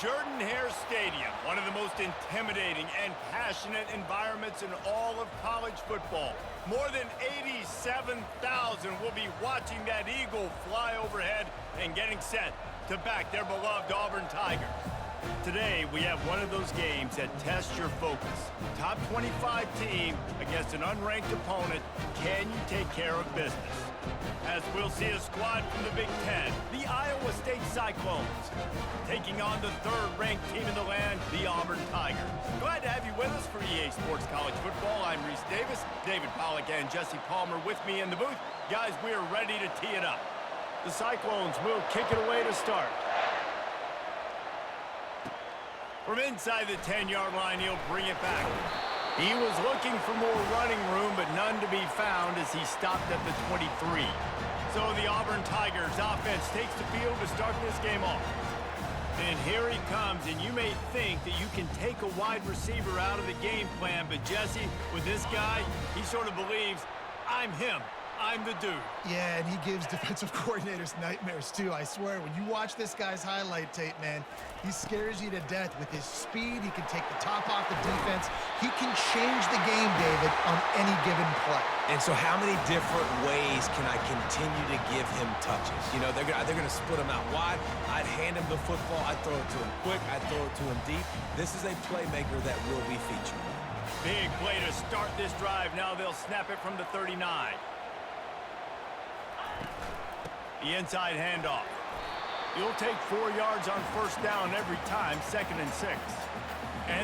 Jordan-Hare Stadium, one of the most intimidating and passionate environments in all of college football. More than 87,000 will be watching that eagle fly overhead and getting set to back their beloved Auburn Tigers. Today, we have one of those games that tests your focus. Top 25 team against an unranked opponent. Can you take care of business? As we'll see a squad from the Big Ten, the Iowa State Cyclones, taking on the third-ranked team in the land, the Auburn Tigers. Glad to have you with us for EA Sports College Football. I'm Reese Davis, David Pollack and Jesse Palmer with me in the booth. Guys, we are ready to tee it up. The Cyclones will kick it away to start. From inside the 10-yard line, he'll bring it back. He was looking for more running room, but none to be found as he stopped at the 23. So the Auburn Tigers offense takes the field to start this game off. And here he comes, and you may think that you can take a wide receiver out of the game plan, but Jesse, with this guy, he sort of believes, I'm him. I'm the dude. Yeah, and he gives defensive coordinators nightmares, too. I swear, when you watch this guy's highlight tape, man, he scares you to death with his speed. He can take the top off the defense. He can change the game, David, on any given play. And so how many different ways can I continue to give him touches? You know, they're going to split him out wide. I'd hand him the football. I'd throw it to him quick. I'd throw it to him deep. This is a playmaker that will be featured. Big play to start this drive. Now they'll snap it from the 39. The inside handoff. You'll take 4 yards on first down every time, 2nd and 6.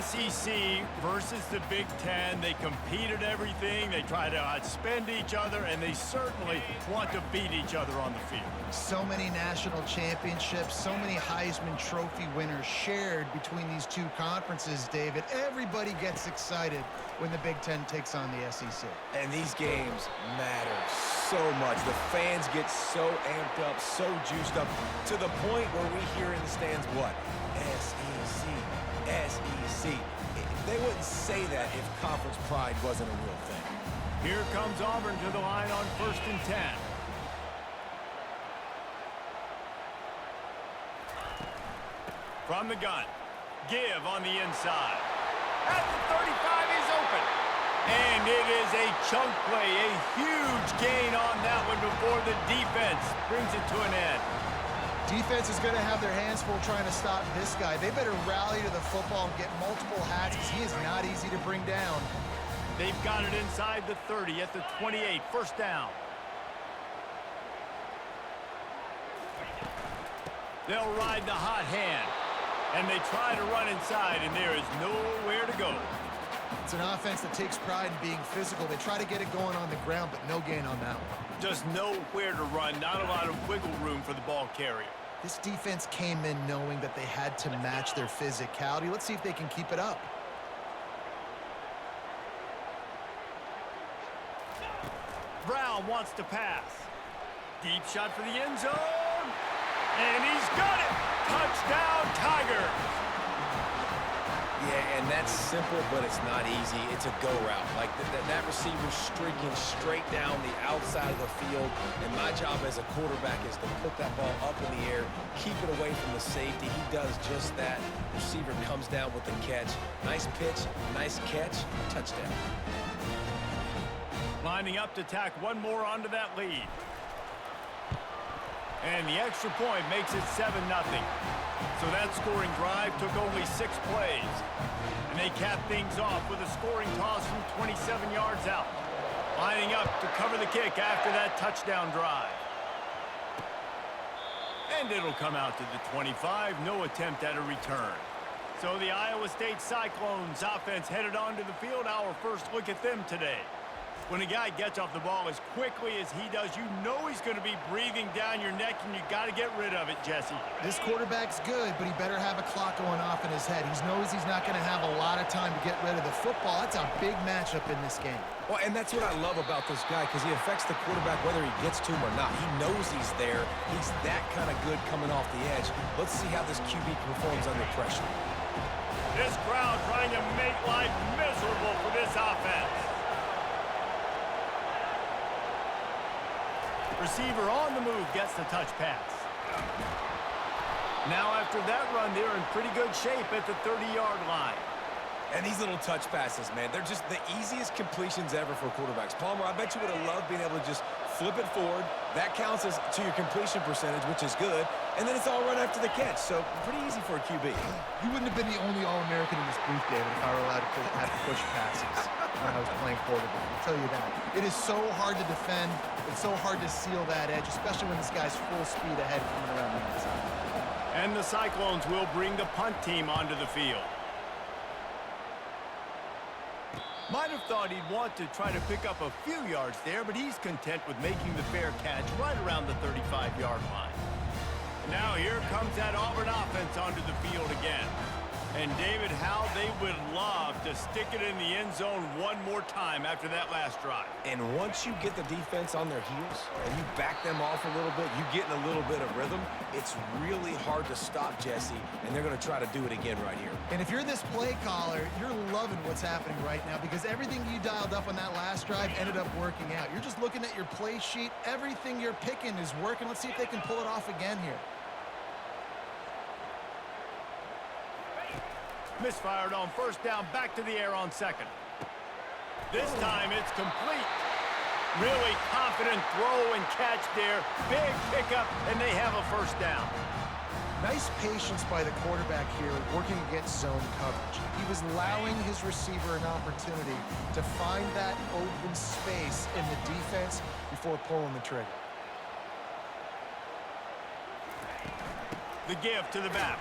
SEC versus the Big Ten. They compete at everything. They try to outspend each other, and they certainly want to beat each other on the field. So many national championships, so many Heisman Trophy winners shared between these two conferences, David. Everybody gets excited when the Big Ten takes on the SEC. And these games matter so much. The fans get so amped up, so juiced up, to the point where we hear in the stands, what? SEC, SEC. They wouldn't say that if conference pride wasn't a real thing. Here comes Auburn to the line on 1st and 10. From the gun, give on the inside. At the 35, he's open. And it is a chunk play, a huge gain on that one before the defense brings it to an end. Defense is going to have their hands full trying to stop this guy. They better rally to the football and get multiple hats because he is not easy to bring down. They've got it inside the 30 at the 28, 1st down. They'll ride the hot hand. And they try to run inside, and there is nowhere to go. It's an offense that takes pride in being physical. They try to get it going on the ground, but no gain on that one. Just nowhere to run, not a lot of wiggle room for the ball carrier. This defense came in knowing that they had to match their physicality. Let's see if they can keep it up. Brown wants to pass. Deep shot for the end zone. And he's got it! Touchdown, Tigers! Yeah, and that's simple, but it's not easy. It's a go route. Like that receiver streaking straight down the outside of the field. And my job as a quarterback is to put that ball up in the air, keep it away from the safety. He does just that. Receiver comes down with the catch. Nice pitch, nice catch, touchdown. Lining up to tack one more onto that lead. And the extra point makes it 7-0. So that scoring drive took only 6 plays. And they cap things off with a scoring toss from 27 yards out. Lining up to cover the kick after that touchdown drive. And it'll come out to the 25. No attempt at a return. So the Iowa State Cyclones offense headed onto the field. Our first look at them today. When a guy gets off the ball as quickly as he does, you know he's going to be breathing down your neck, and you got to get rid of it, Jesse. This quarterback's good, but he better have a clock going off in his head. He knows he's not going to have a lot of time to get rid of the football. That's a big matchup in this game. Well, and that's what I love about this guy, because he affects the quarterback whether he gets to him or not. He knows he's there. He's that kind of good coming off the edge. Let's see how this QB performs under pressure. This crowd trying to make life miserable for this offense. Receiver on the move gets the touch pass. Now after that run, they're in pretty good shape at the 30-yard line. And these little touch passes, man, they're just the easiest completions ever for quarterbacks. Palmer, I bet you would have loved being able to just flip it forward. That counts as to your completion percentage, which is good. And then it's all right after the catch. So pretty easy for a QB. You wouldn't have been the only All-American in this booth, David, if I were allowed to have push passes when I was playing quarterback. I'll tell you that. It is so hard to defend. It's so hard to seal that edge, especially when this guy's full speed ahead coming around the outside. And the Cyclones will bring the punt team onto the field. Might have thought he'd want to try to pick up a few yards there, but he's content with making the fair catch right around the 35-yard line. Now here comes that Auburn offense onto the field again. And David, how they would love to stick it in the end zone one more time after that last drive. And once you get the defense on their heels and you back them off a little bit, you get in a little bit of rhythm, it's really hard to stop Jesse, and they're going to try to do it again right here. And if you're this play caller, you're loving what's happening right now because everything you dialed up on that last drive ended up working out. You're just looking at your play sheet. Everything you're picking is working. Let's see if they can pull it off again here. Misfired on first down, back to the air on second. This time it's complete. Really confident throw and catch there. Big pickup, and they have a first down. Nice patience by the quarterback here working against zone coverage. He was allowing his receiver an opportunity to find that open space in the defense before pulling the trigger. The give to the back.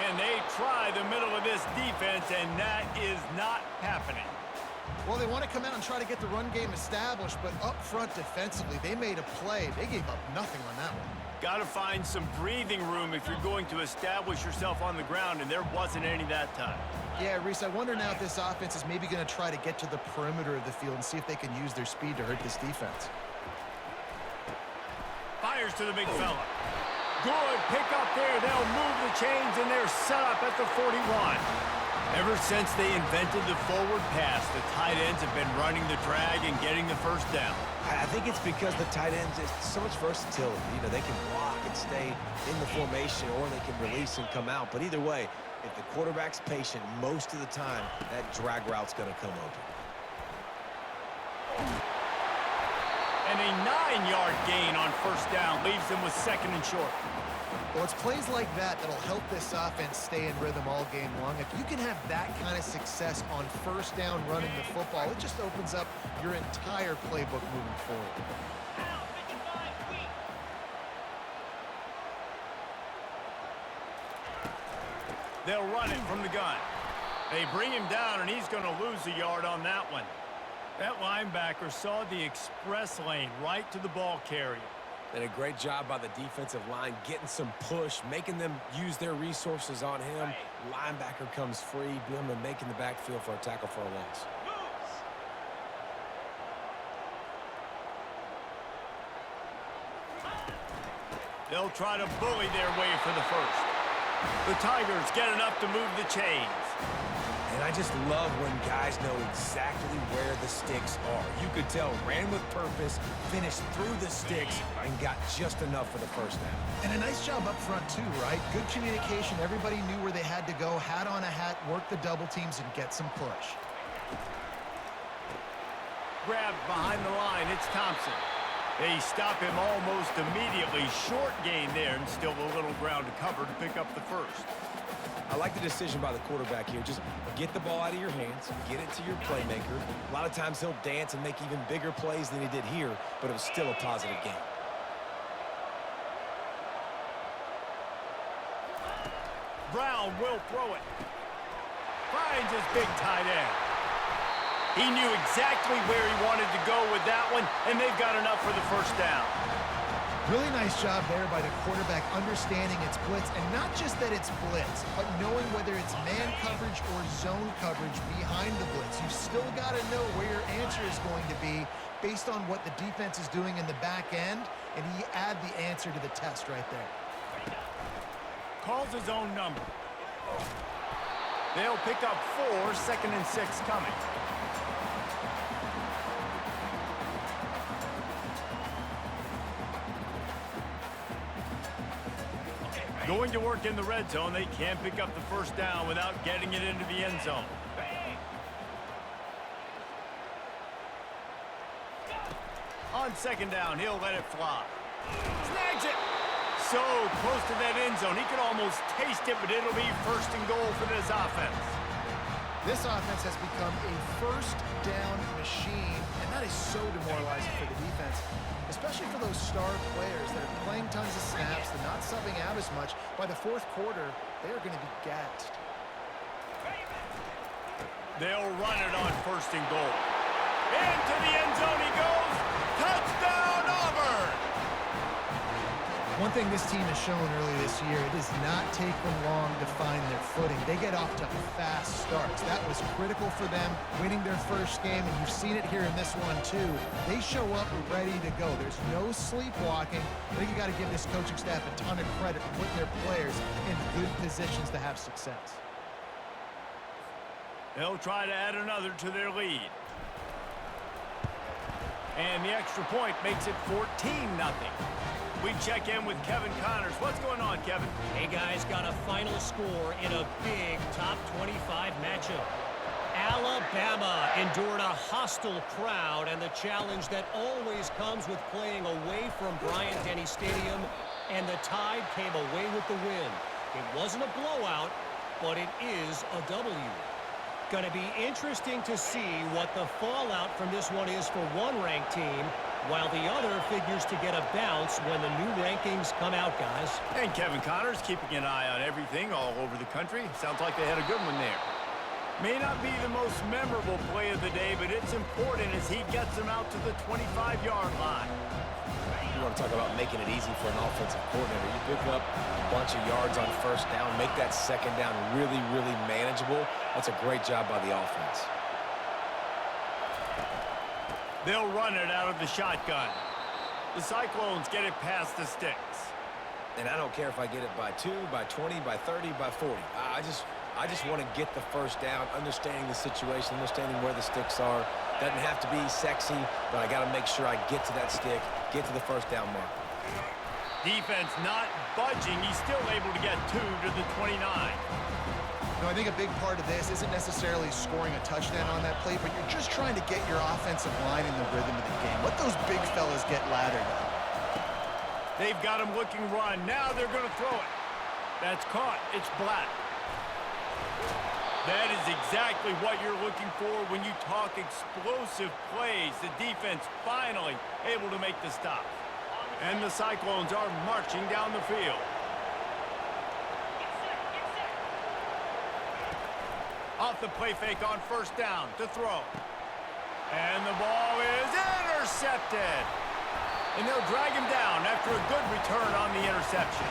And they try the middle of this defense, and that is not happening. Well, they want to come out and try to get the run game established, but up front defensively, they made a play. They gave up nothing on that one. Got to find some breathing room if you're going to establish yourself on the ground, and there wasn't any that time. Yeah, Reese, I wonder now if this offense is maybe going to try to get to the perimeter of the field and see if they can use their speed to hurt this defense. Fires to the big fella. Good pick up there. They'll move the chains, and they're set up at the 41. Ever since they invented the forward pass, the tight ends have been running the drag and getting the first down. I think it's because the tight ends is so much versatility. You know, they can block and stay in the formation, or they can release and come out. But either way, if the quarterback's patient, most of the time, that drag route's going to come open. And a 9-yard gain on first down leaves them with second and short. Well, it's plays like that that'll help this offense stay in rhythm all game long. If you can have that kind of success on first down running the football, it just opens up your entire playbook moving forward. They'll run it from the gun. They bring him down, and he's going to lose a yard on that one. That linebacker saw the express lane right to the ball carrier. And a great job by the defensive line getting some push, making them use their resources on him. Linebacker comes free, boom, and making the backfield for a tackle for a loss. They'll try to bully their way for the first. The Tigers get enough to move the chains. And I just love when guys know exactly where the sticks are. You could tell, ran with purpose, finished through the sticks, and got just enough for the first down. And a nice job up front, too, right? Good communication. Everybody knew where they had to go, hat on a hat, work the double teams, and get some push. Grabbed behind the line, it's Thompson. They stop him almost immediately. Short gain there, and still a little ground to cover to pick up the first. I like the decision by the quarterback here. Just get the ball out of your hands, get it to your playmaker. A lot of times he'll dance and make even bigger plays than he did here, but it was still a positive game. Brown will throw it. Finds his big tight end. He knew exactly where he wanted to go with that one, and they've got enough for the first down. Really nice job there by the quarterback understanding it's blitz, and not just that it's blitz, but knowing whether it's man coverage or zone coverage behind the blitz. You've still got to know where your answer is going to be based on what the defense is doing in the back end, and he add the answer to the test right there. Calls his own number. They'll pick up 4, 2nd and 6 coming. Going to work in the red zone, they can't pick up the first down without getting it into the end zone. On second down, he'll let it fly. Snags it. So close to that end zone. He could almost taste it, but it'll be first and goal for this offense. This offense has become a first down machine, and that is so demoralizing for the defense, especially for those star players that are playing tons of snaps, they're not subbing out as much. By the fourth quarter, they are going to be gassed. They'll run it on first and goal. Into the end zone he goes. Touchdown, Auburn! One thing this team has shown early this year, it does not take them long to find their footing. They get off to fast starts. That was critical for them, winning their first game, and you've seen it here in this one too. They show up ready to go. There's no sleepwalking. I think you got to give this coaching staff a ton of credit for putting their players in good positions to have success. They'll try to add another to their lead. And the extra point makes it 14-0. We check in with Kevin Connors. What's going on, Kevin? Hey, guys, got a final score in a big top 25 matchup. Alabama endured a hostile crowd and the challenge that always comes with playing away from Bryant-Denny Stadium, and the Tide came away with the win. It wasn't a blowout, but it is a W. Going to be interesting to see what the fallout from this one is for one ranked team, while the other figures to get a bounce when the new rankings come out, guys. And Kevin Connors keeping an eye on everything all over the country. Sounds like they had a good one there. May not be the most memorable play of the day, but it's important as he gets them out to the 25-yard line. You want to talk about making it easy for an offensive coordinator. You pick up a bunch of yards on first down, make that second down really, really manageable. That's a great job by the offense. They'll run it out of the shotgun. The Cyclones get it past the sticks. And I don't care if I get it by 2, by 20, by 30, by 40. I just want to get the first down, understanding the situation, understanding where the sticks are. Doesn't have to be sexy, but I got to make sure I get to that stick, get to the first down mark. Defense not budging. He's still able to get 2 to the 29. No, I think a big part of this isn't necessarily scoring a touchdown on that play, but you're just trying to get your offensive line in the rhythm of the game. Let those big fellas get laddered. They've got him looking run. Now they're going to throw it. That's caught. It's Black. That is exactly what you're looking for when you talk explosive plays. The defense finally able to make the stop. And the Cyclones are marching down the field. Off the play fake on first down to throw. And the ball is intercepted. And they'll drag him down after a good return on the interception.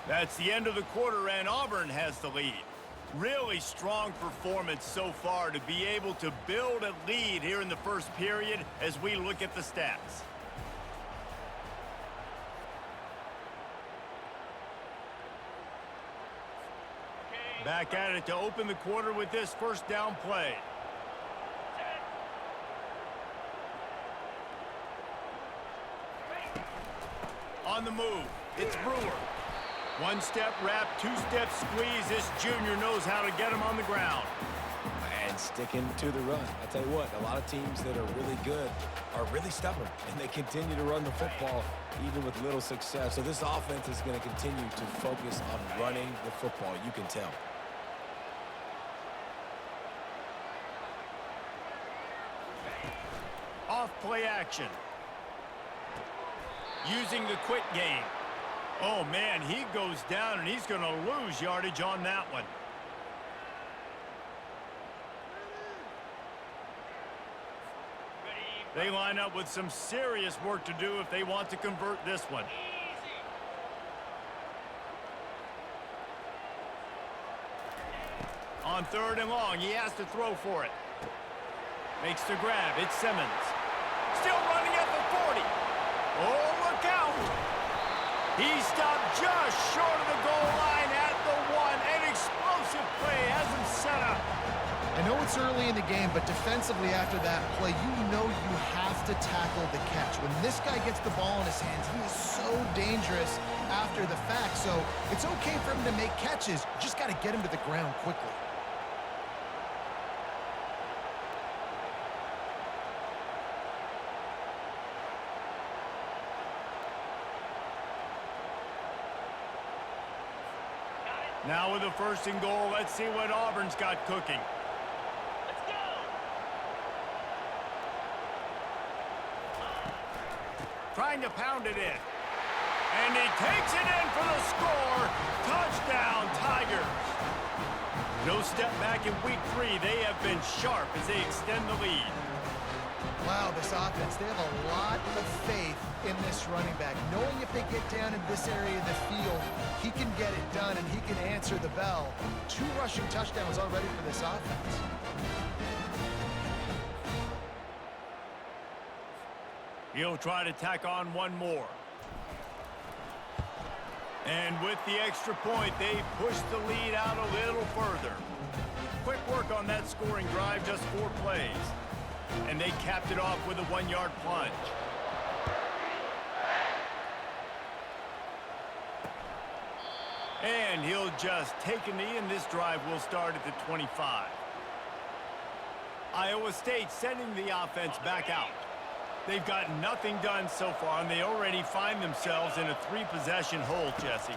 That's the end of the quarter, and Auburn has the lead. Really strong performance so far to be able to build a lead here in the first period as we look at the stats. Back at it to open the quarter with this first down play. On the move, it's Brewer. One-step wrap, two-step squeeze. This junior knows how to get him on the ground. And sticking to the run. I tell you what, a lot of teams that are really good are really stubborn, and they continue to run the football even with little success. So this offense is going to continue to focus on running the football. You can tell. Off play action. Using the quick game. Oh, man, he goes down, and he's going to lose yardage on that one. They line up with some serious work to do if they want to convert this one. On third and long, he has to throw for it. Makes the grab. It's Simmons. Still running at the 40. Oh, look out. He stopped just short of the goal line at the 1. An explosive play has him set up. I know it's early in the game, but defensively after that play, you know you have to tackle the catch. When this guy gets the ball in his hands, he is so dangerous after the fact. So it's okay for him to make catches. You just got to get him to the ground quickly. Now with the first and goal, let's see what Auburn's got cooking. Trying to pound it in. And he takes it in for the score. Touchdown, Tigers. No step back in week 3. They have been sharp as they extend the lead. Wow, this offense, they have a lot of faith in this running back. Knowing if they get down in this area of the field, he can get it done and he can answer the bell. 2 rushing touchdowns already for this offense. He'll try to tack on one more. And with the extra point, they push the lead out a little further. Quick work on that scoring drive, just 4 plays. And they capped it off with a 1-yard plunge. And he'll just take a knee, and this drive will start at the 25. Iowa State sending the offense back out. They've got nothing done so far, and they already find themselves in a 3-possession hole, Jesse.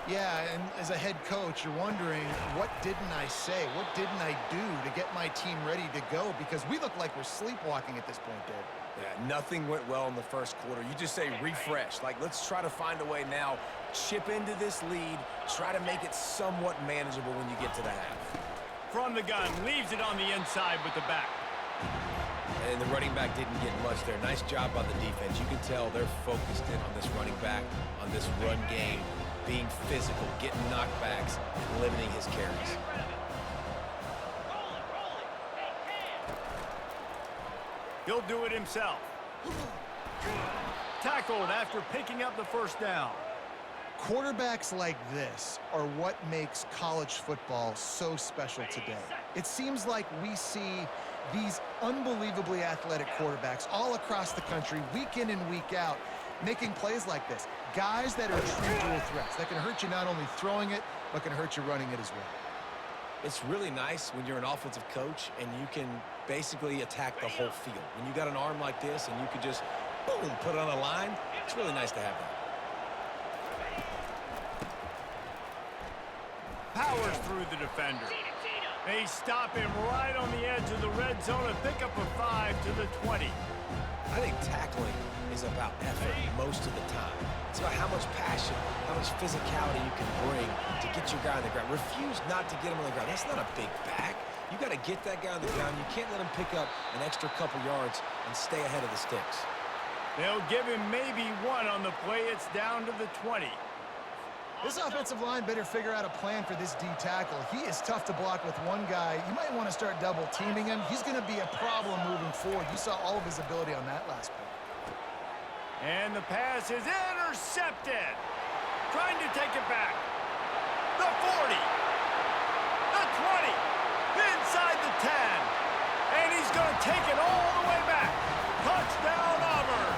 Yeah, and as a head coach, you're wondering, what didn't I say? What didn't I do to get my team ready to go? Because we look like we're sleepwalking at this point, Dave. Yeah, nothing went well in the first quarter. You just say refresh. Like, let's try to find a way now. Chip into this lead. Try to make it somewhat manageable when you get to the half. From the gun, leaves it on the inside with the back. And the running back didn't get much there. Nice job by the defense. You can tell they're focused in on this running back, on this run game, being physical, getting knockbacks, and limiting his carries. He'll do it himself. Tackled after picking up the first down. Quarterbacks like this are what makes college football so special today. It seems like we see these unbelievably athletic quarterbacks all across the country, week in and week out, making plays like this. Guys that are true dual threats, that can hurt you not only throwing it, but can hurt you running it as well. It's really nice when you're an offensive coach and you can basically attack the whole field. When you got an arm like this and you can just, boom, put it on a line, it's really nice to have that. Powers through the defender. They stop him right on the edge of the red zone and pick up a 5 to the 20. I think tackling is about effort most of the time. It's about how much passion, how much physicality you can bring to get your guy on the ground. Refuse not to get him on the ground. That's not a big back. You got to get that guy on the ground. You can't let him pick up an extra couple yards and stay ahead of the sticks. They'll give him maybe 1 on the play. It's down to the 20. This offensive line better figure out a plan for this D tackle. He is tough to block with one guy. You might want to start double teaming him. He's going to be a problem moving forward. You saw all of his ability on that last play. And the pass is intercepted. Trying to take it back. The 40. The 20. Inside the 10. And he's going to take it all the way back. Touchdown, Auburn.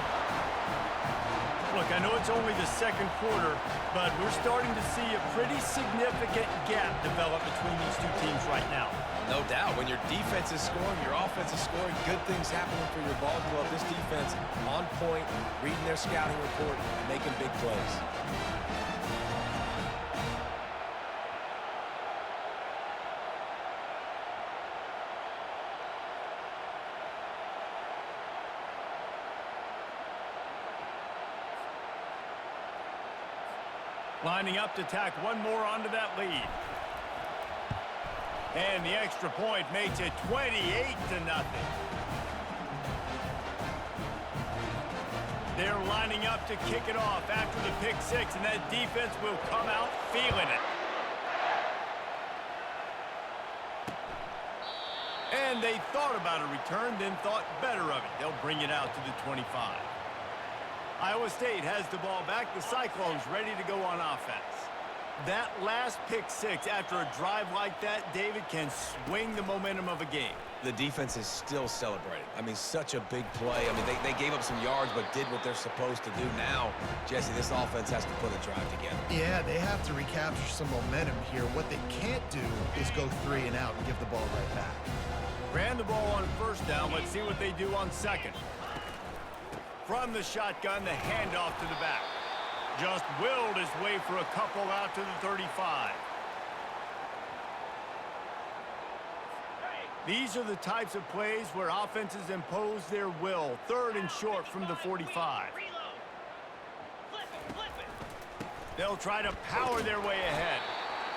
Look, I know it's only the second quarter, but we're starting to see a pretty significant gap develop between these two teams right now. No doubt. When your defense is scoring, your offense is scoring, good things happening for your ball club. This defense on point, reading their scouting report, and making big plays. Lining up to tack one more onto that lead. And the extra point makes it 28-0. They're lining up to kick it off after the pick 6, and that defense will come out feeling it. And And they thought about a return, then thought better of it. They'll bring it out to the 25. Iowa State has the ball back. The Cyclones ready to go on offense. That last pick six after a drive like that, David, can swing the momentum of a game. The defense is still celebrating. I mean, such a big play. I mean, they gave up some yards but did what they're supposed to do. Now, Jesse, this offense has to put a drive together. Yeah, they have to recapture some momentum here. What they can't do is go 3 and out and give the ball right back. Ran the ball on first down. Let's see what they do on second. From the shotgun, the handoff to the back. Just willed his way for a couple out to the 35. These are the types of plays where offenses impose their will. 3rd and short from the 45. They'll try to power their way ahead.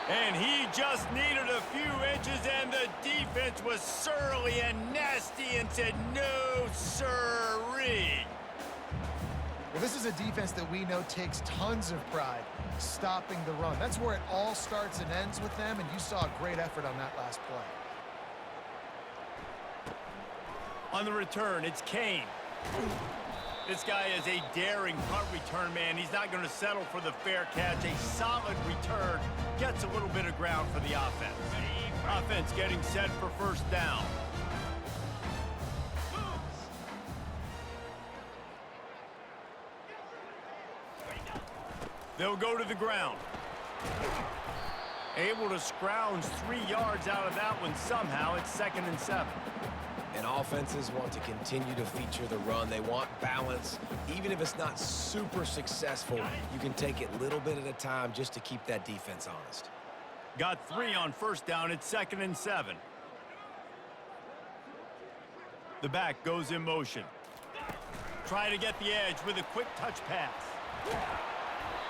And he just needed a few inches, and the defense was surly and nasty and said, no, sirree. Well, this is a defense that we know takes tons of pride stopping the run. That's where it all starts and ends with them, and you saw a great effort on that last play. On the return, it's Kane. This guy is a daring punt return man. He's not going to settle for the fair catch. A solid return gets a little bit of ground for the offense. Offense getting set for first down. They'll go to the ground. Able to scrounge 3 yards out of that one somehow. It's 2nd and 7. And offenses want to continue to feature the run. They want balance. Even if it's not super successful, you can take it a little bit at a time just to keep that defense honest. Got 3 on first down. It's 2nd and 7. The back goes in motion. Try to get the edge with a quick touch pass.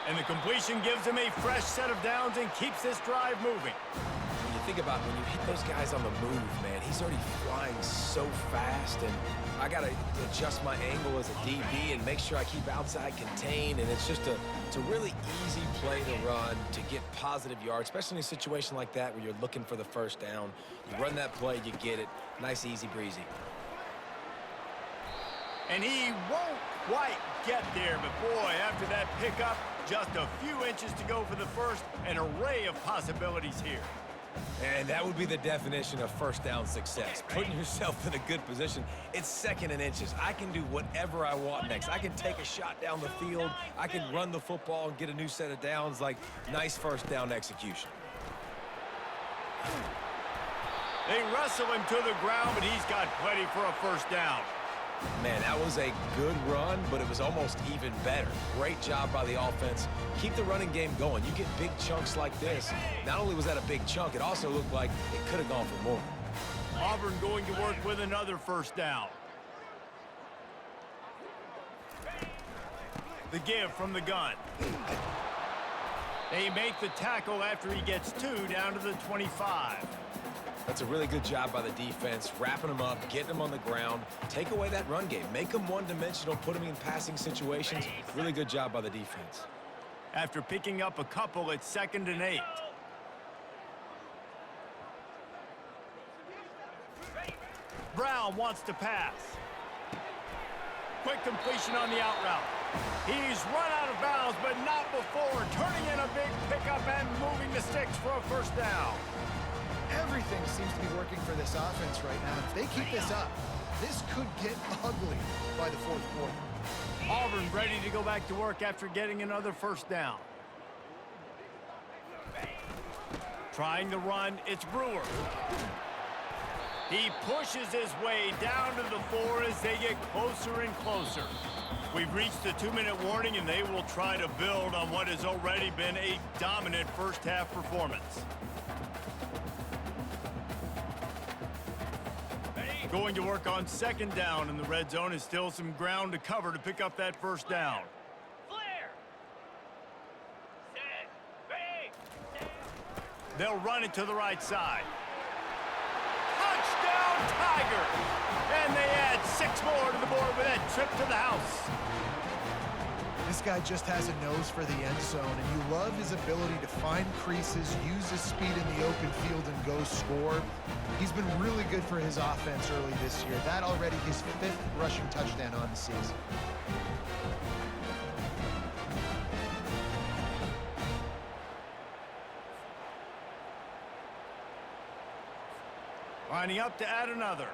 And the completion gives him a fresh set of downs and keeps this drive moving. When you think about when you hit those guys on the move, man, he's already flying so fast, and I got to adjust my angle as a DB and make sure I keep outside contained, and it's a really easy play to run to get positive yards, especially in a situation like that where you're looking for the first down. You run that play, you get it. Nice, easy breezy. And he won't quite get there, but boy, after that pickup, just a few inches to go for the first. An array of possibilities here. And that would be the definition of first down success. Putting yourself in a good position. It's 2nd and inches. I can do whatever I want next. I can take a shot down the field. I can run the football and get a new set of downs. Like, nice first down execution. They wrestle him to the ground, but he's got plenty for a first down. Man, that was a good run, but it was almost even better. Great job by the offense. Keep the running game going. You get big chunks like this. Not only was that a big chunk, it also looked like it could have gone for more. Auburn going to work with another first down. The give from the gun. They make the tackle after he gets 2 down to the 25. That's a really good job by the defense, wrapping them up, getting them on the ground. Take away that run game. Make them one-dimensional, put them in passing situations. Really good job by the defense. After picking up a couple, it's 2nd and 8. Brown wants to pass. Quick completion on the out route. He's run out of bounds, but not before. Turning in a big pickup and moving the sticks for a first down. Everything seems to be working for this offense right now. If they keep this up, this could get ugly by the 4th quarter. Auburn ready to go back to work after getting another first down. Trying to run, it's Brewer. He pushes his way down to the 4 as they get closer and closer. We've reached the 2-minute warning, and they will try to build on what has already been a dominant first-half performance. Going to work on 2nd down, and the red zone is still some ground to cover to pick up that first down. They'll run it to the right side. Touchdown, Tigers! And they add 6 more to the board with that trip to the house. This guy just has a nose for the end zone, and you love his ability to find creases, use his speed in the open field, and go score. He's been really good for his offense early this year. That already his 5th rushing touchdown on the season. Lining up to add another.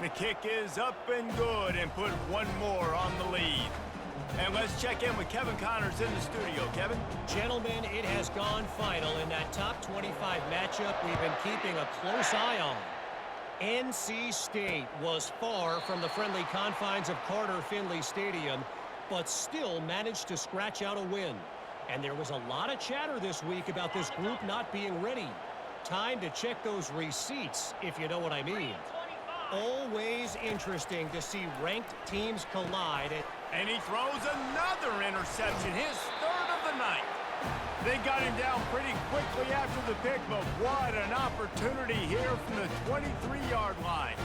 The kick is up and good and put one more on the lead. And let's check in with Kevin Connors in the studio. Kevin? Gentlemen, it has gone final in that top 25 matchup we've been keeping a close eye on. NC State was far from the friendly confines of Carter Finley Stadium, but still managed to scratch out a win. And there was a lot of chatter this week about this group not being ready. Time to check those receipts, if you know what I mean. Always interesting to see ranked teams collide. And he throws another interception, his 3rd of the night. They got him down pretty quickly after the pick, but what an opportunity here from the 23-yard line.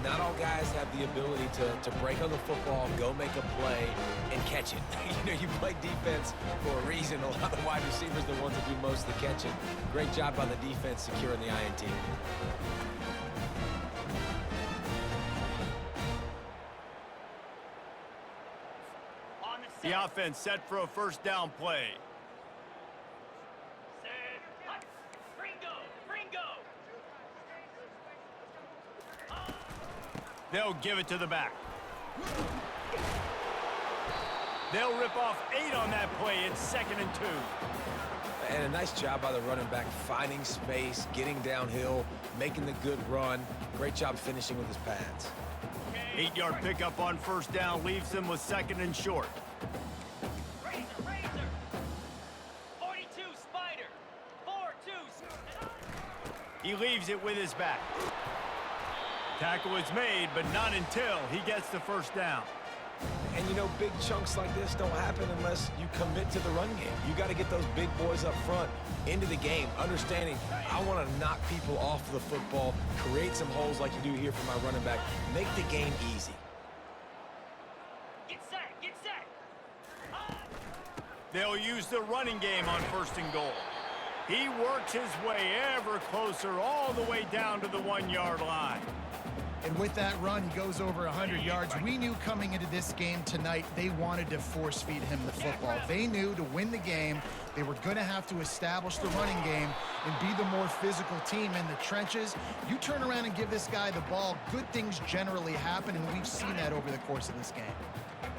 Not all guys have the ability to break on the football, go make a play, and catch it. You know, you play defense for a reason. A lot of the wide receivers are the ones that do most of the catching. Great job by the defense securing the INT. The offense set for a first down play. They'll give it to the back. They'll rip off 8 on that play. It's 2nd and 2. And a nice job by the running back, finding space, getting downhill, making the good run. Great job finishing with his pads. 8-yard pickup on first down leaves him with 2nd and short. Razor, 42 Spider, 4-2. He leaves it with his back. Tackle is made, but not until he gets the first down. And, you know, big chunks like this don't happen unless you commit to the run game. You got to get those big boys up front into the game, understanding I want to knock people off the football, create some holes like you do here for my running back, make the game easy. Get set. They'll use the running game on 1st and goal. He works his way ever closer all the way down to the 1-yard line. And with that run, he goes over 100 yards. We knew coming into this game tonight, they wanted to force-feed him the football. They knew to win the game, they were going to have to establish the running game and be the more physical team in the trenches. You turn around and give this guy the ball, good things generally happen, and we've seen that over the course of this game.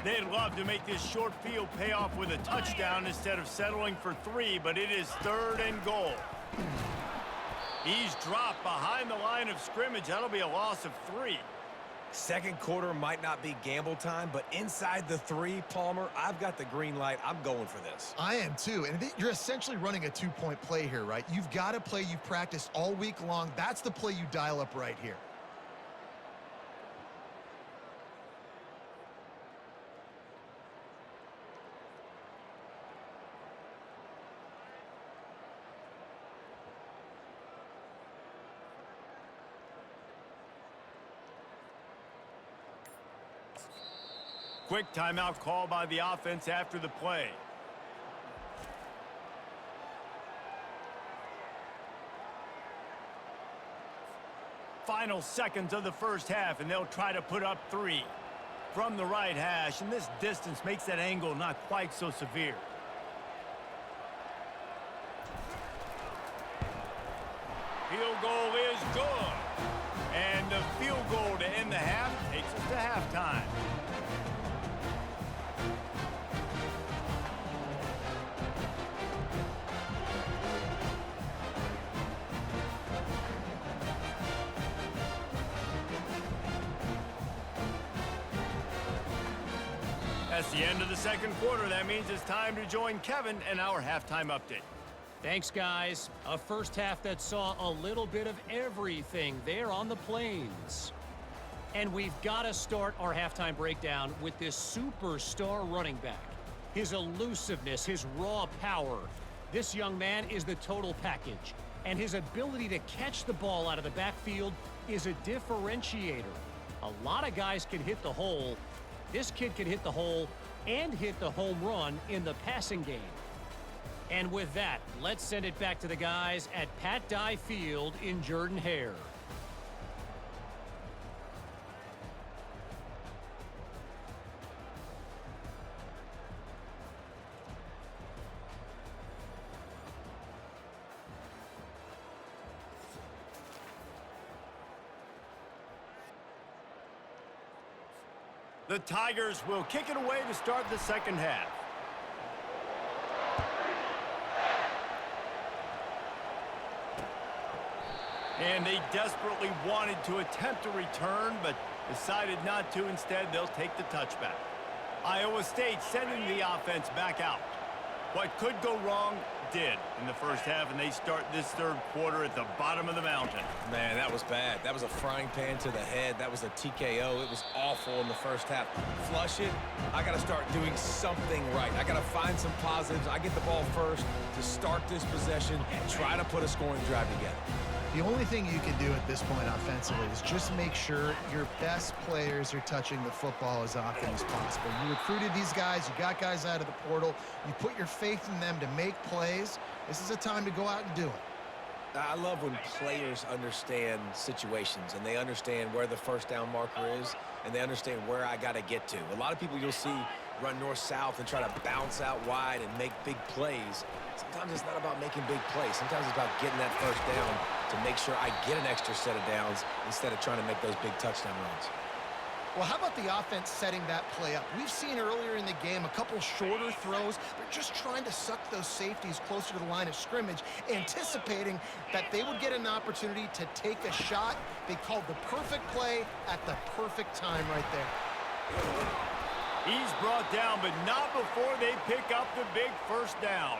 They'd love to make this short field pay off with a touchdown instead of settling for 3, but it is 3rd and goal. He's dropped behind the line of scrimmage. That'll be a loss of 3. Second quarter might not be gamble time, but inside the 3, Palmer, I've got the green light. I'm going for this. I am too. And you're essentially running a 2-point play here, right? You've got a play you've practiced all week long. That's the play you dial up right here. Quick timeout call by the offense after the play. Final seconds of the first half, and they'll try to put up 3 from the right hash, and this distance makes that angle not quite so severe. Field goal is good, and the field goal to end the half takes us to halftime. That's the end of the second quarter. That means it's time to join Kevin in our halftime update. Thanks, guys. A first half that saw a little bit of everything there on the Plains. And we've got to start our halftime breakdown with this superstar running back. His elusiveness, his raw power. This young man is the total package. And his ability to catch the ball out of the backfield is a differentiator. A lot of guys can hit the hole. This kid can hit the hole and hit the home run in the passing game. And with that, let's send it back to the guys at Pat Dye Field in Jordan-Hare. The Tigers will kick it away to start the second half. And they desperately wanted to attempt a return, but decided not to. Instead, they'll take the touchback. Iowa State sending the offense back out. What could go wrong did in the first half, and they start this third quarter at the bottom of the mountain. Man, that was bad. That was a frying pan to the head. That was a TKO. It was awful in the first half. Flush it. I got to start doing something right. I got to find some positives. I get the ball first to start this possession, try to put a scoring drive together. The only thing you can do at this point offensively is just make sure your best players are touching the football as often as possible. You recruited these guys. You got guys out of the portal. You put your faith in them to make plays. This is a time to go out and do it. I love when players understand situations and they understand where the first down marker is and they understand where I got to get to. A lot of people you'll see run north-south and try to bounce out wide and make big plays. Sometimes it's not about making big plays. Sometimes it's about getting that first down to make sure I get an extra set of downs instead of trying to make those big touchdown runs. Well, how about the offense setting that play up? We've seen earlier in the game a couple shorter throws. They're just trying to suck those safeties closer to the line of scrimmage, anticipating that they would get an opportunity to take a shot. They called the perfect play at the perfect time right there. He's brought down, but not before they pick up the big first down.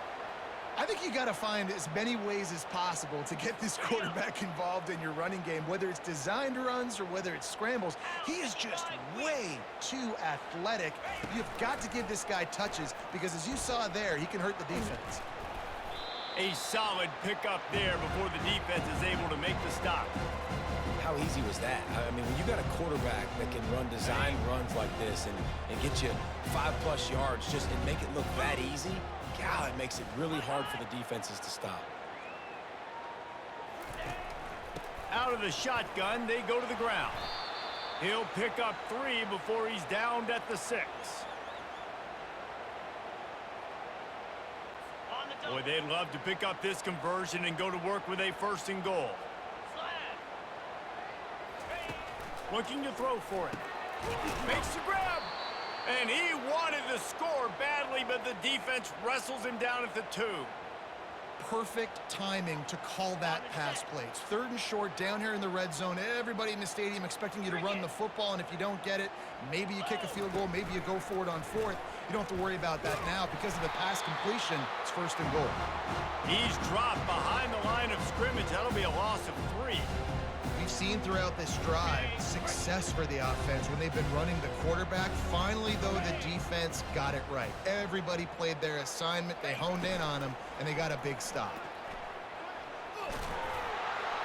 I think you got to find as many ways as possible to get this quarterback involved in your running game, whether it's designed runs or whether it's scrambles. He is just way too athletic. You've got to give this guy touches because, as you saw there, he can hurt the defense. A solid pickup there before the defense is able to make the stop. How easy was that? I mean, when you got a quarterback that can run design runs like this and get you 5+ yards just and make it look that easy, God, it makes it really hard for the defenses to stop. Out of the shotgun, they go to the ground. He'll pick up 3 before he's downed at the 6. Boy, they'd love to pick up this conversion and go to work with a 1st and goal. Looking to throw for it. Makes the grab. And he wanted to score badly, but the defense wrestles him down at the 2. Perfect timing to call that pass play. It's 3rd and short down here in the red zone. Everybody in the stadium expecting you to run the football, and if you don't get it, maybe you kick a field goal, maybe you go for it on 4th. You don't have to worry about that now because of the pass completion. It's 1st and goal. He's dropped behind the line of scrimmage. That'll be a loss of 3. We've seen throughout this drive success for the offense when they've been running the quarterback. Finally, though, the defense got it right. Everybody played their assignment. They honed in on him, and they got a big stop.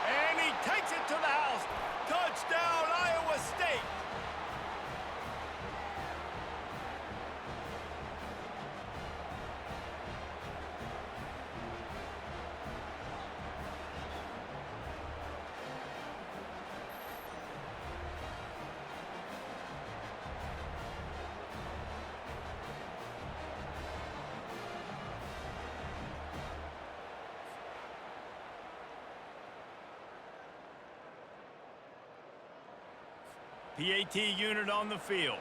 And he takes it to the house. Touchdown, Iowa State. PAT unit on the field.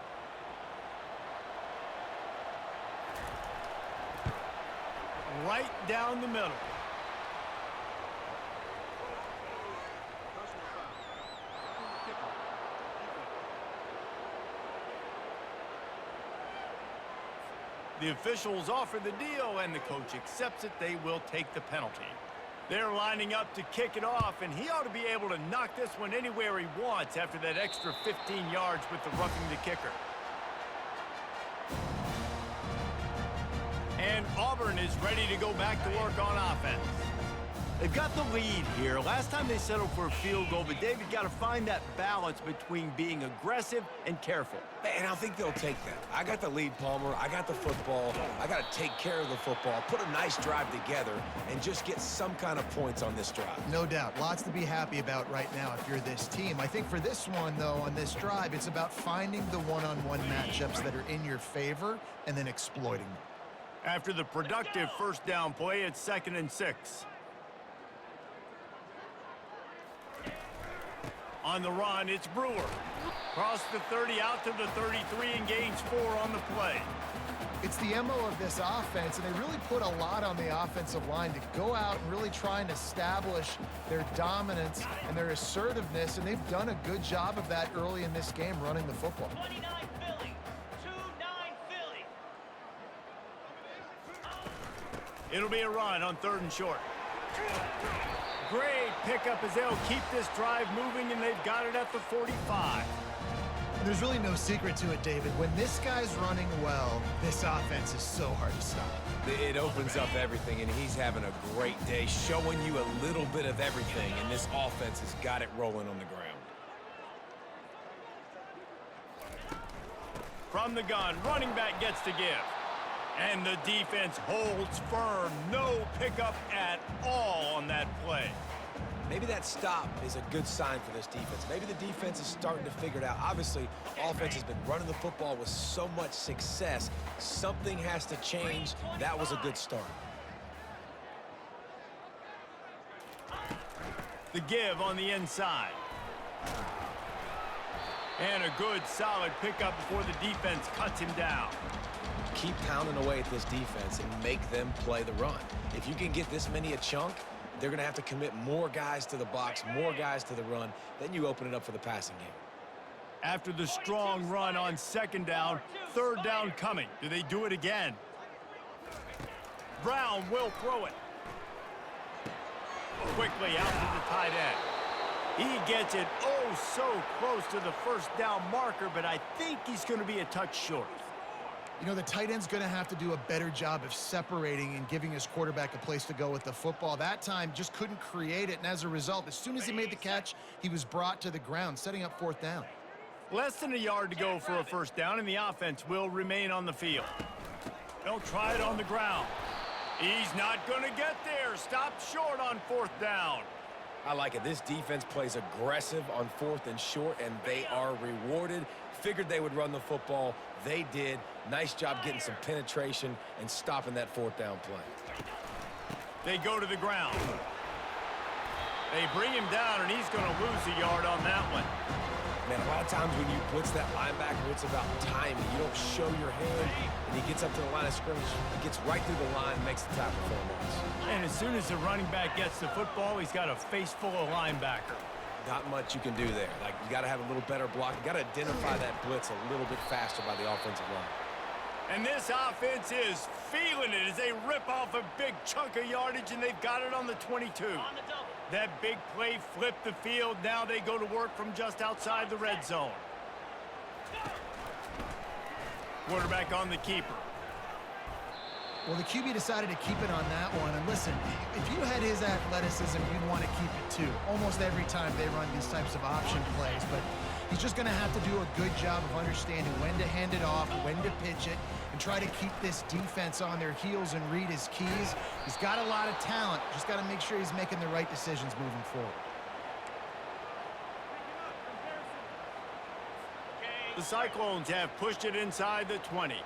Right down the middle. The officials offer the deal, and the coach accepts it. They will take the penalty. They're lining up to kick it off, and he ought to be able to knock this one anywhere he wants after that extra 15 yards with the roughing the kicker. And Auburn is ready to go back to work on offense. They've got the lead here. Last time they settled for a field goal, but David got to find that balance between being aggressive and careful. And I think they'll take that. I got the lead, Palmer. I got the football. I got to take care of the football, put a nice drive together, and just get some kind of points on this drive. No doubt. Lots to be happy about right now if you're this team. I think for this one, though, on this drive, it's about finding the one-on-one matchups that are in your favor and then exploiting them. After the productive first down play, it's 2nd and 6. On the run, it's Brewer. Cross the 30 out to the 33 and gains 4 on the play. It's the MO of this offense, and they really put a lot on the offensive line to go out and really try and establish their dominance and their assertiveness, and they've done a good job of that early in this game running the football. 29 Philly. 2-9 Philly. It'll be a run on 3rd and short. Great pickup as they'll keep this drive moving, and they've got it at the 45. There's really no secret to it, David. When this guy's running well, this offense is so hard to stop. It opens up everything, and he's having a great day, showing you a little bit of everything, and this offense has got it rolling on the ground. From the gun, running back gets to give. And the defense holds firm. No pickup at all on that play. Maybe that stop is a good sign for this defense. Maybe the defense is starting to figure it out. Obviously, offense has been running the football with so much success. Something has to change. That was a good start. The give on the inside. And a good, solid pickup before the defense cuts him down. Keep pounding away at this defense and make them play the run. If you can get this many a chunk, they're going to have to commit more guys to the box, more guys to the run. Then you open it up for the passing game. After the strong run on 2nd down, 3rd down coming. Do they do it again? Brown will throw it. Quickly out to the tight end. He gets it oh so close to the 1st down marker, but I think he's going to be a touch short. You know, the tight end's going to have to do a better job of separating and giving his quarterback a place to go with the football. That time just couldn't create it, and as a result, as soon as he made the catch, he was brought to the ground, setting up 4th down. Less than a yard to go for a 1st down, and the offense will remain on the field. They'll try it on the ground. He's not going to get there. Stopped short on 4th down. I like it. This defense plays aggressive on 4th and short, and they are rewarded. Figured they would run the football. They did. Nice job getting some penetration and stopping that 4th down play. They go to the ground. They bring him down, and he's going to lose a yard on that one. Man, a lot of times when you blitz that linebacker, it's about timing. You don't show your hand, and he gets up to the line of scrimmage. He gets right through the line, makes the tackle for a loss. And as soon as the running back gets the football, he's got a face full of linebacker. Not much you can do there. Like, you got to have a little better block. You got to identify that blitz a little bit faster by the offensive line. And this offense is feeling it as they rip off a big chunk of yardage, and they've got it on the 22. On the double. That big play flipped the field. Now they go to work from just outside the red zone. Quarterback on the keeper. Well, the QB decided to keep it on that one. And listen, if you had his athleticism, you'd want to keep it too. Almost every time they run these types of option plays. But he's just going to have to do a good job of understanding when to hand it off, when to pitch it, and try to keep this defense on their heels and read his keys. He's got a lot of talent. Just got to make sure he's making the right decisions moving forward. The Cyclones have pushed it inside the 20.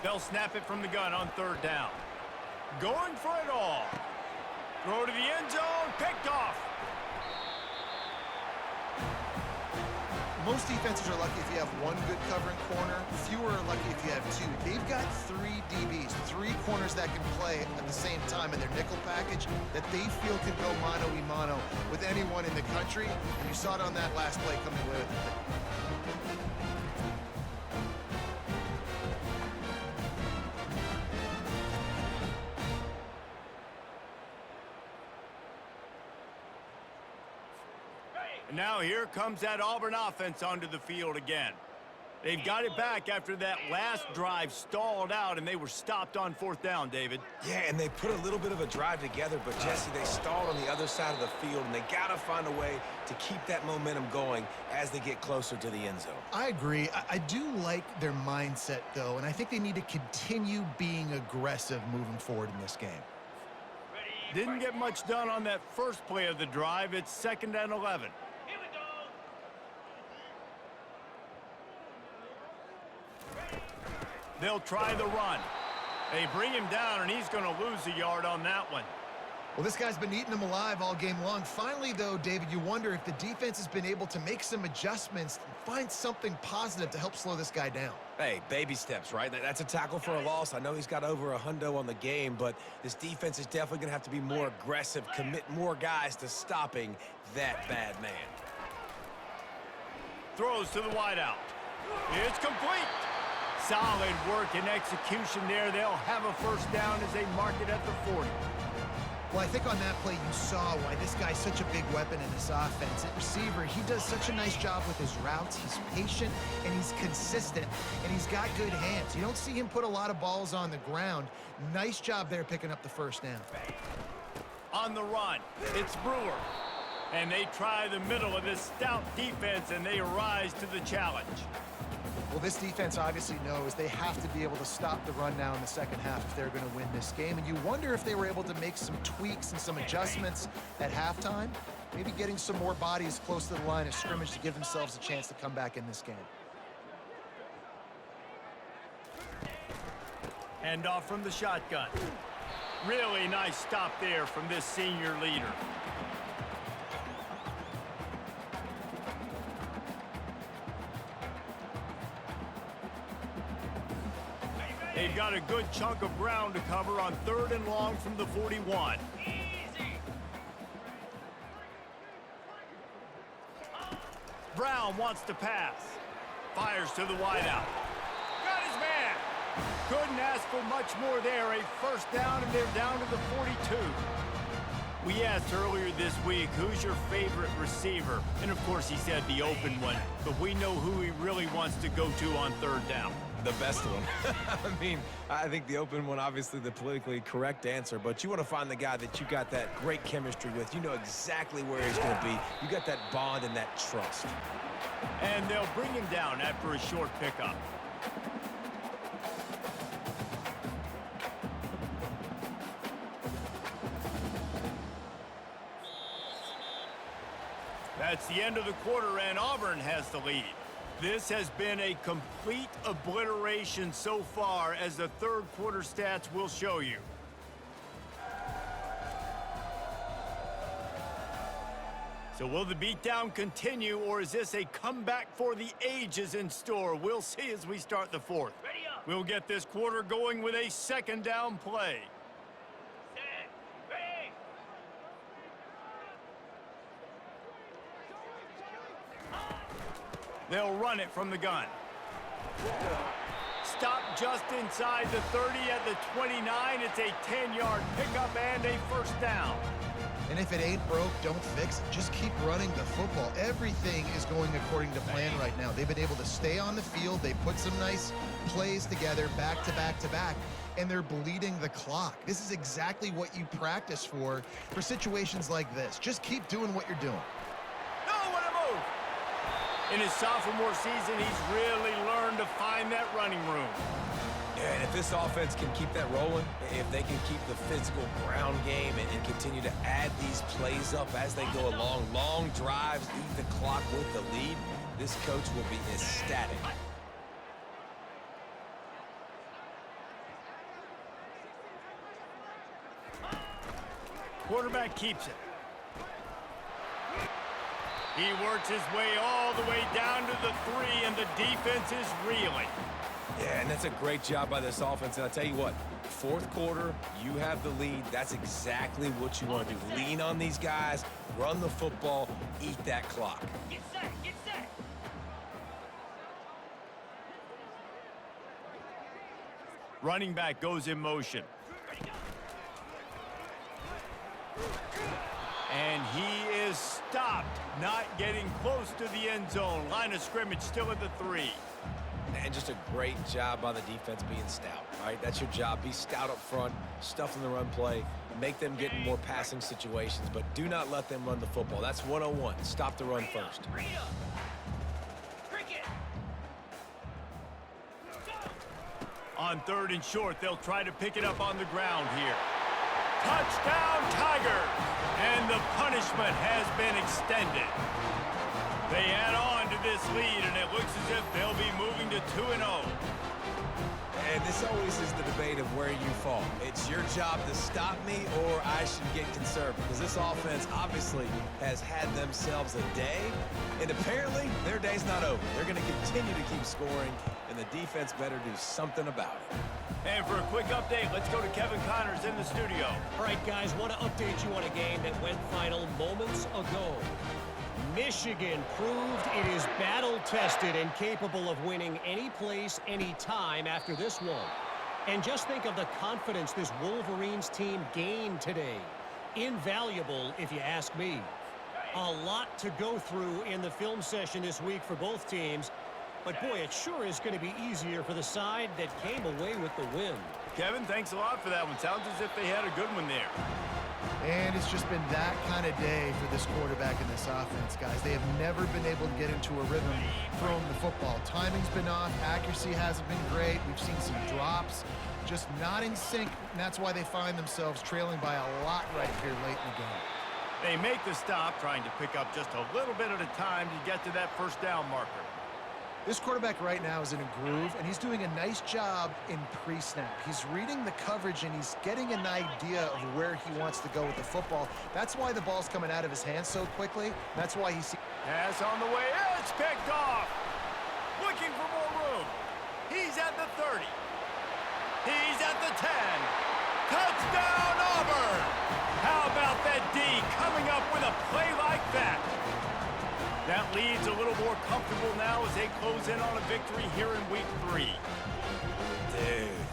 They'll snap it from the gun on 3rd down. Going for it all. Throw to the end zone. Picked off. Most defenses are lucky if you have one good covering corner. Fewer are lucky if you have 2. They've got 3 DBs, 3 corners that can play at the same time in their nickel package that they feel could go mano-a-mano with anyone in the country. And you saw it on that last play coming away with it. And now here comes that Auburn offense onto the field again. They've got it back after that last drive stalled out, and they were stopped on 4th down, David. Yeah, and they put a little bit of a drive together, but, Jesse, they stalled on the other side of the field, and they got to find a way to keep that momentum going as they get closer to the end zone. I agree. I do like their mindset, though, and I think they need to continue being aggressive moving forward in this game. Didn't get much done on that first play of the drive. It's 2nd and 11. Here we go. They'll try the run. They bring him down, and he's going to lose a yard on that one. Well, this guy's been eating them alive all game long. Finally, though, David, you wonder if the defense has been able to make some adjustments, find something positive to help slow this guy down. Hey, baby steps, right? That's a tackle for a loss. I know he's got over a hundo on the game, but this defense is definitely going to have to be more aggressive, commit more guys to stopping that bad man. Throws to the wideout. It's complete. Solid work and execution there. They'll have a 1st down as they mark it at the 40. Well, I think on that play you saw why this guy's such a big weapon in this offense. At receiver, he does such a nice job with his routes. He's patient, and he's consistent, and he's got good hands. You don't see him put a lot of balls on the ground. Nice job there picking up the 1st down. On the run, it's Brewer. And they try the middle of this stout defense, and they rise to the challenge. Well, this defense obviously knows they have to be able to stop the run now in the second half if they're going to win this game. And you wonder if they were able to make some tweaks and some adjustments at halftime, maybe getting some more bodies close to the line of scrimmage to give themselves a chance to come back in this game. Hand off from the shotgun. Really nice stop there from this senior leader. They've got a good chunk of ground to cover on 3rd and long from the 41. Easy. Brown wants to pass. Fires to the wideout. Got his man. Couldn't ask for much more there. A 1st down, and they're down to the 42. We asked earlier this week, who's your favorite receiver? And, of course, he said the open one. But we know who he really wants to go to on 3rd down. The best one. I mean, I think the open one, obviously the politically correct answer, but you want to find the guy that you got that great chemistry with. You know exactly where he's going to be. You got that bond and that trust. And they'll bring him down after a short pickup. That's the end of the quarter, and Auburn has the lead. This has been a complete obliteration so far, as the 3rd quarter stats will show you. So will the beatdown continue, or is this a comeback for the ages in store? We'll see as we start the 4th. Ready up. We'll get this quarter going with a 2nd down play. Set. Ready. They'll run it from the gun. Stop just inside the 30 at the 29. It's a 10-yard pickup and a 1st down. And if it ain't broke, don't fix it. Just keep running the football. Everything is going according to plan right now. They've been able to stay on the field. They put some nice plays together back to back to back, and they're bleeding the clock. This is exactly what you practice for situations like this. Just keep doing what you're doing. No, what a move! In his sophomore season, he's really learned to find that running room. Yeah, and if this offense can keep that rolling, if they can keep the physical ground game and continue to add these plays up as they go along, long drives, eat the clock with the lead, this coach will be ecstatic. Quarterback keeps it. He works his way all the way down to the 3, and the defense is reeling. Yeah, and that's a great job by this offense. And I'll tell you what, 4th quarter, you have the lead. That's exactly what you want to do. Lean on these guys, run the football, eat that clock. Get set. Get set. Running back goes in motion. And he is stopped, not getting close to the end zone. Line of scrimmage still at the 3. And just a great job by the defense being stout, right? That's your job. Be stout up front, stuff in the run play, make them get in more passing situations, but do not let them run the football. That's 101. Stop the run first. On 3rd and short, they'll try to pick it up on the ground here. Touchdown, Tigers! And the punishment has been extended. They add on to this lead, and it looks as if they'll be moving to 2-0. And this always is the debate of where you fall. It's your job to stop me, or I should get conservative. Because this offense obviously has had themselves a day, and apparently their day's not over. They're going to continue to keep scoring, and the defense better do something about it. And for a quick update, let's go to Kevin Connors in the studio. All right, guys, want to update you on a game that went final moments ago. Michigan proved it is battle-tested and capable of winning any place, any time after this one. And just think of the confidence this Wolverines team gained today. Invaluable, if you ask me. A lot to go through in the film session this week for both teams. But, boy, it sure is going to be easier for the side that came away with the win. Kevin, thanks a lot for that one. Sounds as if they had a good one there. And it's just been that kind of day for this quarterback in this offense, guys. They have never been able to get into a rhythm throwing the football. Timing's been off. Accuracy hasn't been great. We've seen some drops. Just not in sync, and that's why they find themselves trailing by a lot right here late in the game. They make the stop, trying to pick up just a little bit at a time to get to that first down marker. This quarterback right now is in a groove, and he's doing a nice job in pre-snap. He's reading the coverage, and he's getting an idea of where he wants to go with the football. That's why the ball's coming out of his hands so quickly. That's why he's... Pass on the way. It's picked off. Looking for more room. He's at the 30. He's at the 10. Touchdown, Auburn! How about that D coming up with a play like that? That lead's a little more comfortable now as they close in on a victory here in week 3.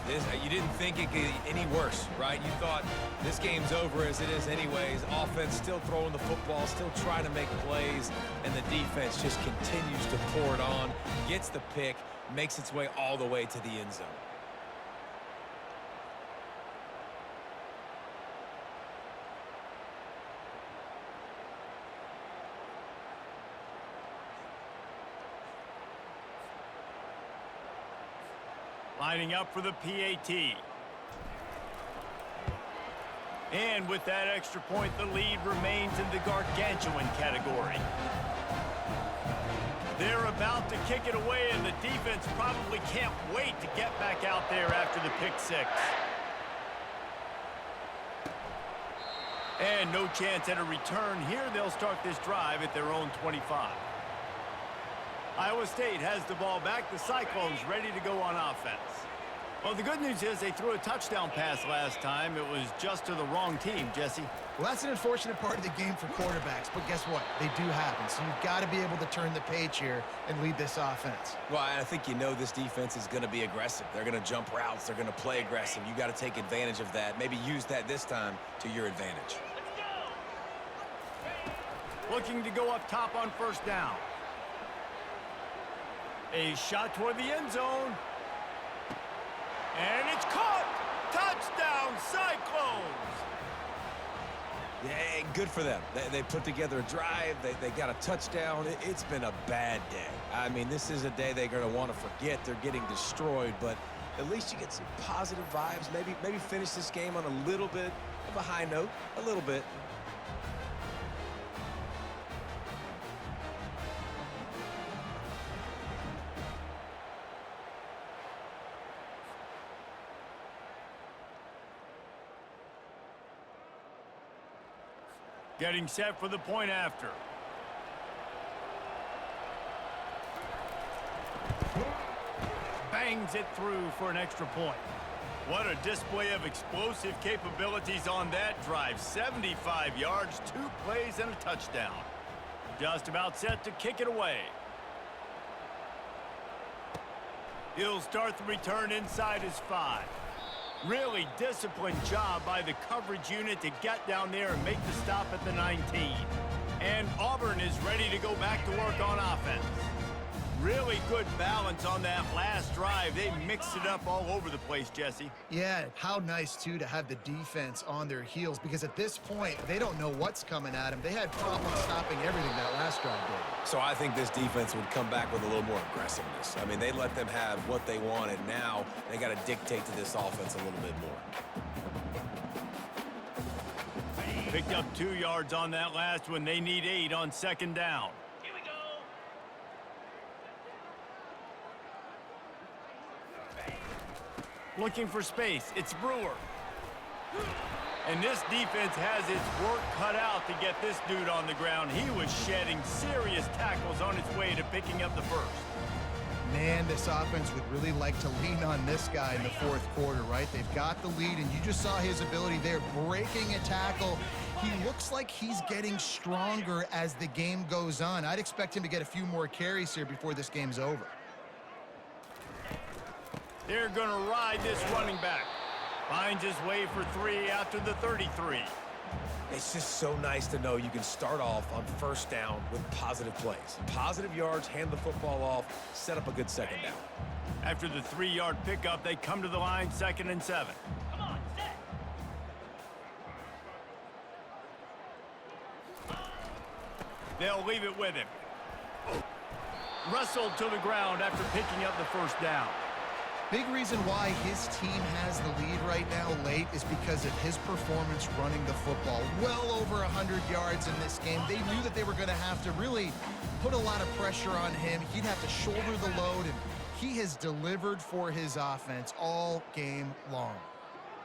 Dude, you didn't think it could get any worse, right? You thought this game's over as it is anyways. Offense still throwing the football, still trying to make plays, and the defense just continues to pour it on, gets the pick, makes its way all the way to the end zone. Lining up for the PAT. And with that extra point, the lead remains in the gargantuan category. They're about to kick it away, and the defense probably can't wait to get back out there after the pick six. And no chance at a return here. They'll start this drive at their own 25. Iowa State has the ball back. The Cyclones ready to go on offense. Well, the good news is they threw a touchdown pass last time. It was just to the wrong team, Jesse. Well, that's an unfortunate part of the game for quarterbacks, but guess what? They do happen, so you've got to be able to turn the page here and lead this offense. Well, I think you know this defense is going to be aggressive. They're going to jump routes. They're going to play aggressive. You got to take advantage of that. Maybe use that this time to your advantage. Looking to go up top on first down. A shot toward the end zone. And it's caught! Touchdown, Cyclones! Yeah, good for them. They put together a drive. They got a touchdown. It's been a bad day. I mean, this is a day they're going to want to forget. They're getting destroyed, but at least you get some positive vibes. Maybe finish this game on a little bit of a high note. A little bit. Getting set for the point after. Bangs it through for an extra point. What a display of explosive capabilities on that drive. 75 yards, 2 plays, and a touchdown. Just about set to kick it away. He'll start the return inside his 5. Really disciplined job by the coverage unit to get down there and make the stop at the 19. And Auburn is ready to go back to work on offense. Really good balance on that last drive. They mixed it up all over the place, Jesse. Yeah, how nice, too, to have the defense on their heels, because at this point, they don't know what's coming at them. They had problems stopping everything that last drive did. So I think this defense would come back with a little more aggressiveness. I mean, they let them have what they wanted. Now they got to dictate to this offense a little bit more. Picked up 2 yards on that last one. They need 8 on second down. Here we go. Looking for space. It's Brewer. And this defense has its work cut out to get this dude on the ground. He was shedding serious tackles on its way to picking up the first. Man, this offense would really like to lean on this guy in the fourth quarter, right? They've got the lead, and you just saw his ability there, breaking a tackle. He looks like he's getting stronger as the game goes on. I'd expect him to get a few more carries here before this game's over. They're going to ride this running back. Finds his way for 3 after the 33. It's just so nice to know you can start off on first down with positive plays. Positive yards, hand the football off, set up a good second down. After the 3-yard pickup, they come to the line, 2nd and 7. Come on, set. They'll leave it with him. Wrestled to the ground after picking up the first down. Big reason why his team has the lead right now late is because of his performance running the football. Well over 100 yards in this game. They knew that they were going to have to really put a lot of pressure on him. He'd have to shoulder the load, and he has delivered for his offense all game long.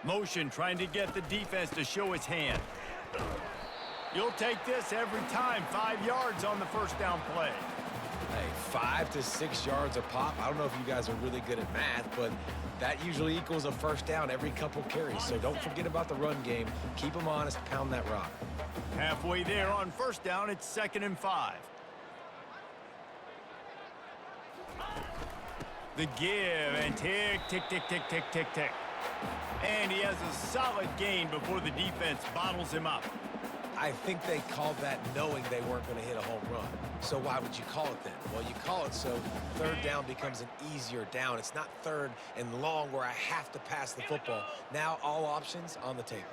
Motion trying to get the defense to show his hand. You'll take this every time. 5 yards on the first down play. Hey, 5 to 6 yards a pop. I don't know if you guys are really good at math, but that usually equals a first down every couple carries. So don't forget about the run game. Keep them honest, pound that rock. Halfway there on first down, it's 2nd and 5. The give and tick, tick, tick, tick, tick, tick, tick. And he has a solid gain before the defense bottles him up. I think they called that knowing they weren't going to hit a home run. So why would you call it then? Well, you call it so third down becomes an easier down. It's not third and long where I have to pass the football. Now all options on the table.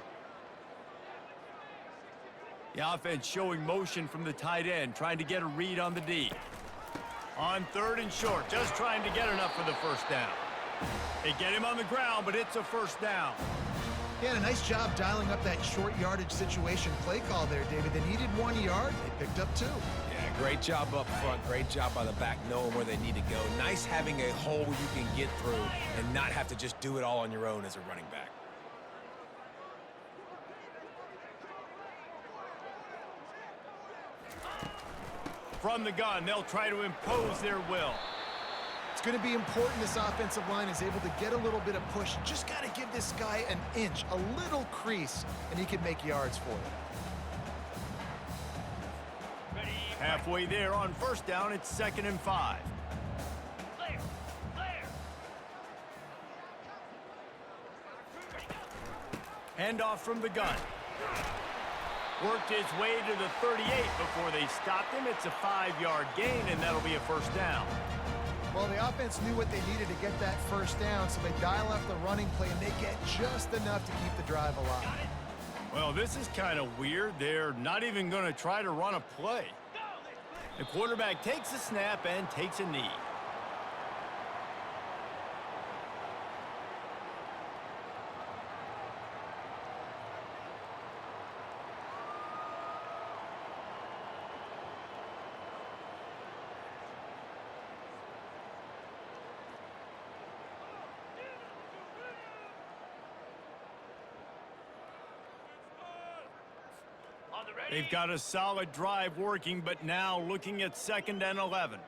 The offense showing motion from the tight end, trying to get a read on the D. On 3rd and short, just trying to get enough for the first down. They get him on the ground, but it's a first down. He had a nice job dialing up that short yardage situation play call there, David. They needed 1 yard. They picked up 2. Yeah, great job up front. Great job by the back knowing where they need to go. Nice having a hole you can get through and not have to just do it all on your own as a running back. From the gun, they'll try to impose their will. It's going to be important this offensive line is able to get a little bit of push. Just got to give this guy an inch, a little crease, and he can make yards for it. Ready. Halfway there on first down, it's 2nd and 5. Clear. Clear. Handoff from the gun. Worked his way to the 38 before they stopped him. It's a 5-yard gain, and that'll be a first down. Well, the offense knew what they needed to get that first down, so they dial up the running play, and they get just enough to keep the drive alive. Well, this is kind of weird. They're not even going to try to run a play. The quarterback takes a snap and takes a knee. On the ready. They've got a solid drive working, but now looking at 2nd and 11.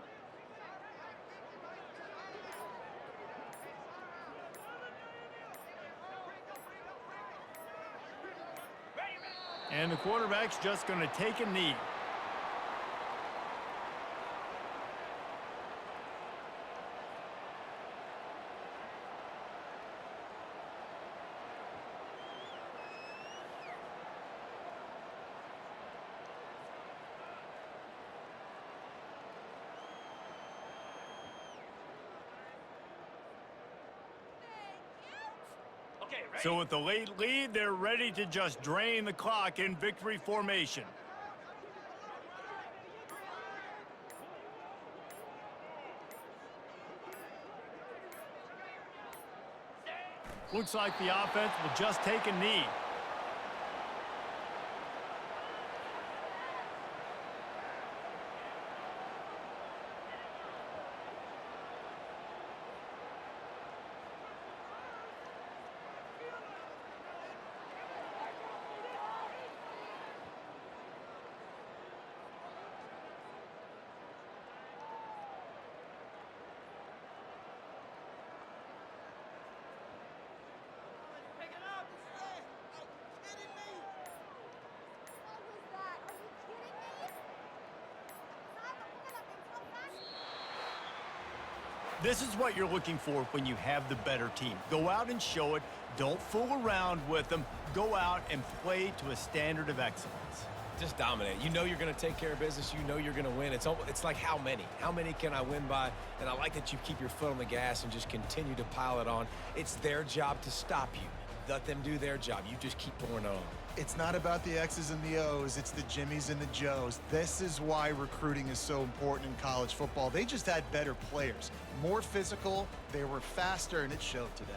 And the quarterback's just going to take a knee. Okay, ready? So with the late lead, they're ready to just drain the clock in victory formation. Looks like the offense will just take a knee. This is what you're looking for when you have the better team. Go out and show it. Don't fool around with them. Go out and play to a standard of excellence. Just dominate. You know you're going to take care of business. You know you're going to win. It's like how many? How many can I win by? And I like that you keep your foot on the gas and just continue to pile it on. It's their job to stop you. Let them do their job. You just keep pouring it on. It's not about the X's and the O's, it's the Jimmies and the Joes. This is why recruiting is so important in college football. They just had better players, more physical, they were faster, and it showed today.